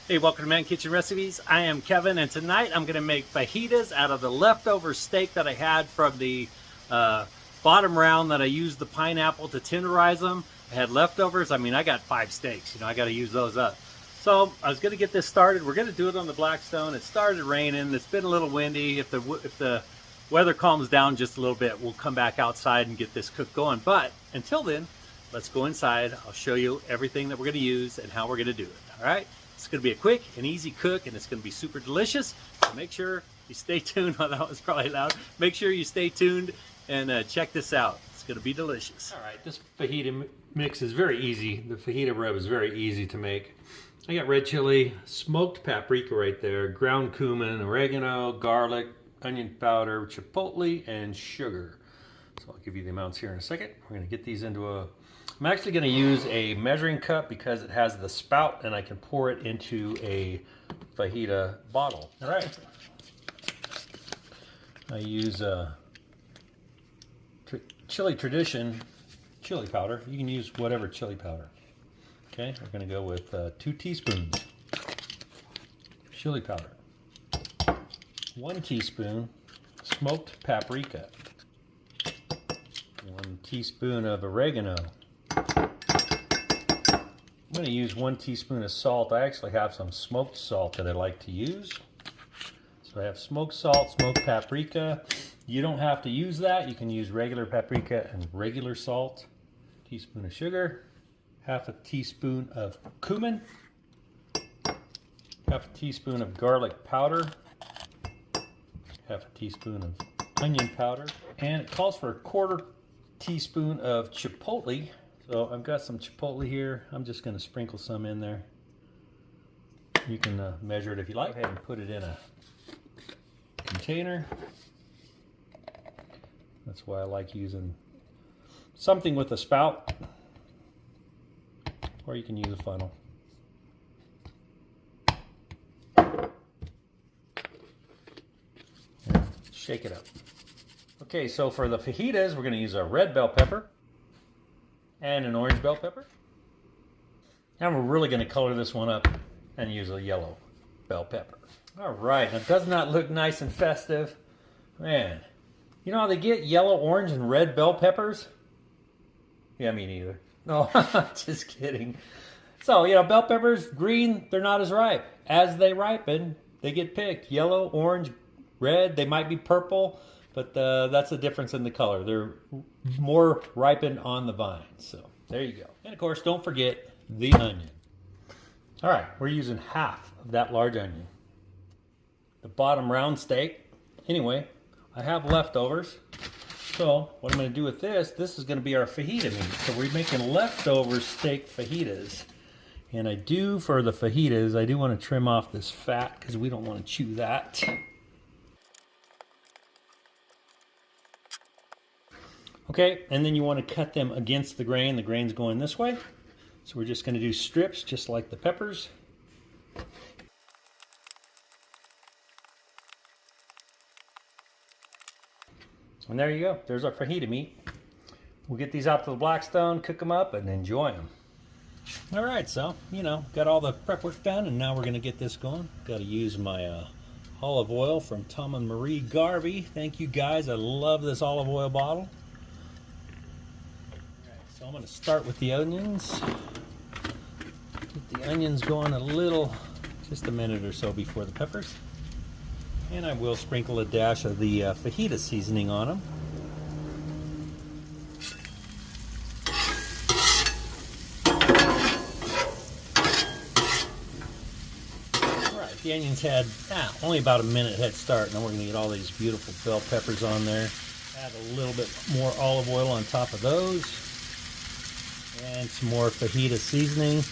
Hey, welcome to Man Kitchen Recipes. I am Kevin, and tonight I'm going to make fajitas out of the leftover steak that I had from the bottom round that I used the pineapple to tenderize them. I had leftovers. I mean, I got 5 steaks. I got to use those up. So I was going to get this started. We're going to do it on the Blackstone. It started raining. It's been a little windy. If the weather calms down just a little bit, we'll come back outside and get this cook going. But until then, let's go inside. I'll show you everything that we're going to use and how we're going to do it. All right? It's going to be a quick and easy cook, and it's going to be super delicious. So make sure you stay tuned. Well, that was probably loud. Make sure you stay tuned and check this out. It's going to be delicious. All right, this fajita mix is very easy. The fajita rub is very easy to make. I got red chili, smoked paprika right there, ground cumin, oregano, garlic, onion powder, chipotle, and sugar. So I'll give you the amounts here in a second. We're going to get these into a... I'm actually going to use a measuring cup because it has the spout and I can pour it into a fajita bottle. All right. I use Chili Tradition chili powder. You can use whatever chili powder. Okay, we're going to go with 2 teaspoons chili powder, 1 teaspoon smoked paprika, 1 teaspoon of oregano. I'm going to use 1 teaspoon of salt. I actually have some smoked salt that I like to use. So I have smoked salt, smoked paprika. You don't have to use that. You can use regular paprika and regular salt. Teaspoon of sugar, half a teaspoon of cumin, half a teaspoon of garlic powder, half a teaspoon of onion powder, and it calls for a 1/4 teaspoon of chipotle. So I've got some chipotle here. I'm just going to sprinkle some in there. You can measure it if you like. Go ahead and put it in a container. That's why I like using something with a spout, or you can use a funnel. And shake it up. Okay, so for the fajitas, we're going to use a red bell pepper and an orange bell pepper. And we're really going to color this one up and use a yellow bell pepper. All right, now does not look nice and festive. Man, you know how they get yellow, orange, and red bell peppers? Yeah, me neither. No, just kidding. So, bell peppers, green, they're not as ripe. As they ripen, they get picked. Yellow, orange, red, they might be purple, but that's the difference in the color. They're more ripened on the vine. So there you go. And of course, don't forget the onion. All right, we're using half of that large onion. The bottom round steak. Anyway, I have leftovers. So what I'm going to do with this is going to be our fajita meat. So we're making leftover steak fajitas. And for the fajitas, I do want to trim off this fat because we don't want to chew that. Okay, and then you want to cut them against the grain. The grain's going this way. So we're just going to do strips just like the peppers. And there you go. There's our fajita meat. We'll get these out to the Blackstone, cook them up, and enjoy them. All right, so, got all the prep work done, and now we're going to get this going. Got to use my olive oil from Tom and Marie Garvey. Thank you, guys. I love this olive oil bottle. So I'm going to start with the onions. Get the onions going just a minute or so before the peppers. And I will sprinkle a dash of the fajita seasoning on them. All right, the onions had only about a minute head start. Now we're going to get all these beautiful bell peppers on there. Add a little bit more olive oil on top of those. And some more fajita seasoning.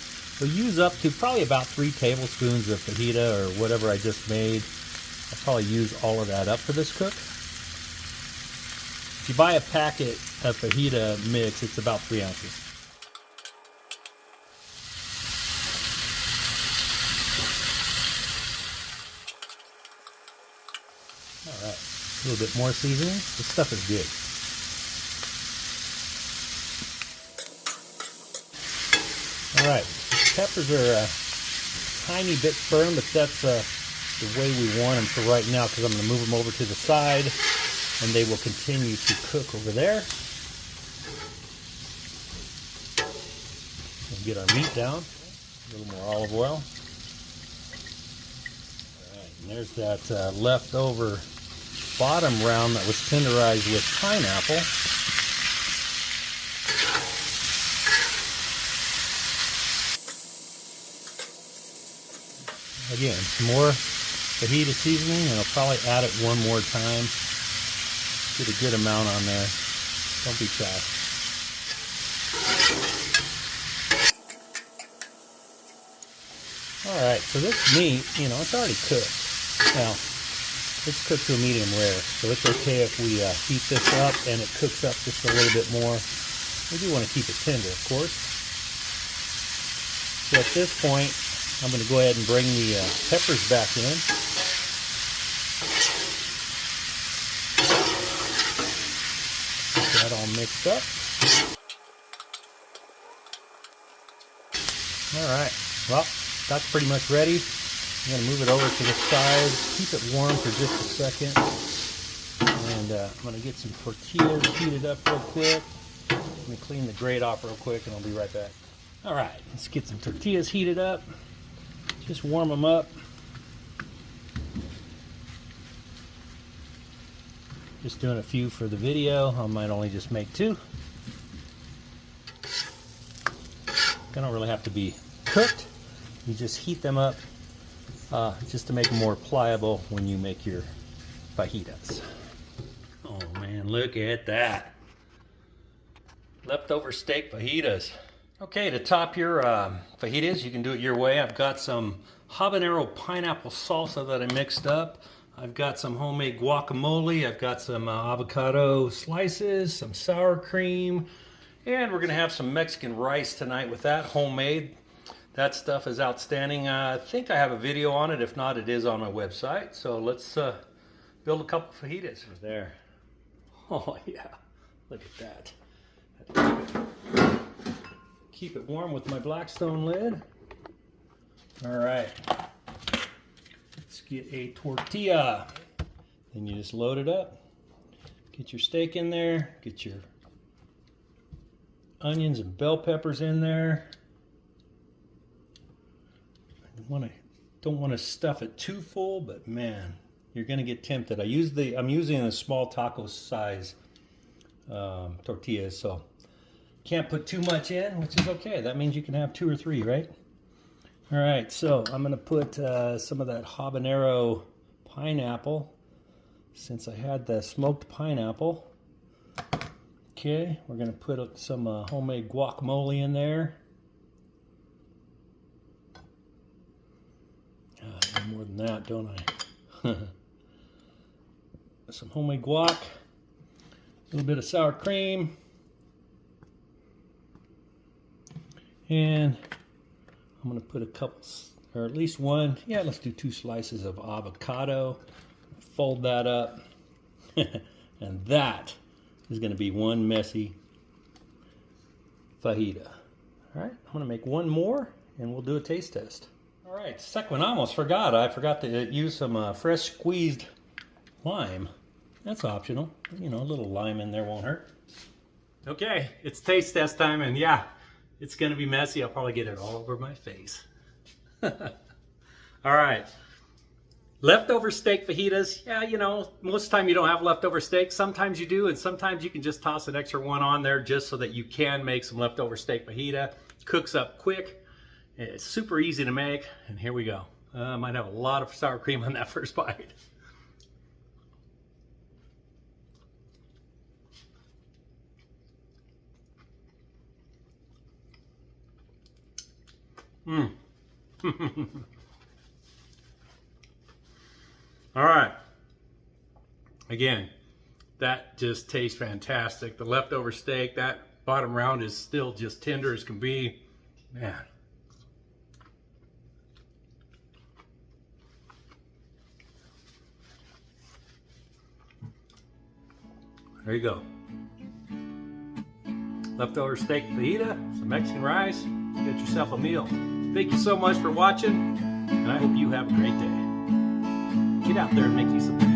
We'll use up to probably about 3 tablespoons of fajita or whatever I just made. I'll probably use all of that up for this cook. If you buy a packet of fajita mix, it's about 3 ounces. All right, a little bit more seasoning. This stuff is good. All right, peppers are tiny bit firm, but that's the way we want them for right now, because I'm going to move them over to the side and they will continue to cook over there. We'll get our meat down. A little more olive oil. All right, and there's that leftover bottom round that was tenderized with pineapple. Again, some more fajita seasoning, and I'll probably add it one more time. Get a good amount on there. Don't be shy. Alright, so this meat, you know, it's already cooked. Now, it's cooked to a medium rare, so it's okay if we heat this up and it cooks up just a little bit more. We do want to keep it tender, of course. So at this point, I'm going to go ahead and bring the peppers back in. Get that all mixed up. Alright, well, that's pretty much ready. I'm going to move it over to the side, keep it warm for just a second. And I'm going to get some tortillas heated up real quick. Let me clean the grate off real quick and I'll be right back. Alright, let's get some tortillas heated up. Just warm them up. Just doing a few for the video. I might only just make 2. They don't really have to be cooked. You just heat them up just to make them more pliable when you make your fajitas. Oh man, look at that. Leftover steak fajitas. Okay, to top your fajitas, you can do it your way. I've got some habanero pineapple salsa that I mixed up. I've got some homemade guacamole. I've got some avocado slices, some sour cream, and we're gonna have some Mexican rice tonight with that, homemade. That stuff is outstanding. I think I have a video on it. If not, it is on my website. So let's build a couple fajitas. There. Oh yeah, look at that. Keep it warm with my Blackstone lid. All right, let's get a tortilla. Then you just load it up. Get your steak in there. Get your onions and bell peppers in there. Don't want to stuff it too full, but man, you're gonna get tempted. I'm using a small taco size tortillas, so can't put too much in, which is okay. That means you can have 2 or 3, right? All right, so I'm gonna put some of that habanero pineapple, since I had the smoked pineapple. Okay, we're gonna put some homemade guacamole in there. More than that, don't I? Some homemade guac, a little bit of sour cream, and I'm going to put a couple, or at least one, yeah, let's do 2 slices of avocado. Fold that up, and that is going to be one messy fajita. All right, I'm going to make one more, and we'll do a taste test. All right, second one, I almost forgot. I forgot to use some fresh squeezed lime. That's optional. You know, a little lime in there won't hurt. Okay, it's taste test time, and yeah, it's gonna be messy. I'll probably get it all over my face. All right, leftover steak fajitas. Yeah, you know, most of the time you don't have leftover steak. Sometimes you do, and sometimes you can just toss an extra one on there just so that you can make some leftover steak fajita. Cooks up quick. It's super easy to make, and here we go. I might have a lot of sour cream on that first bite. Mmm. All right. Again, that just tastes fantastic. The leftover steak, that bottom round is still just tender as can be. Man. There you go. Leftover steak fajita, some Mexican rice. Get yourself a meal. Thank you so much for watching. and I hope you have a great day. Get out there and make you some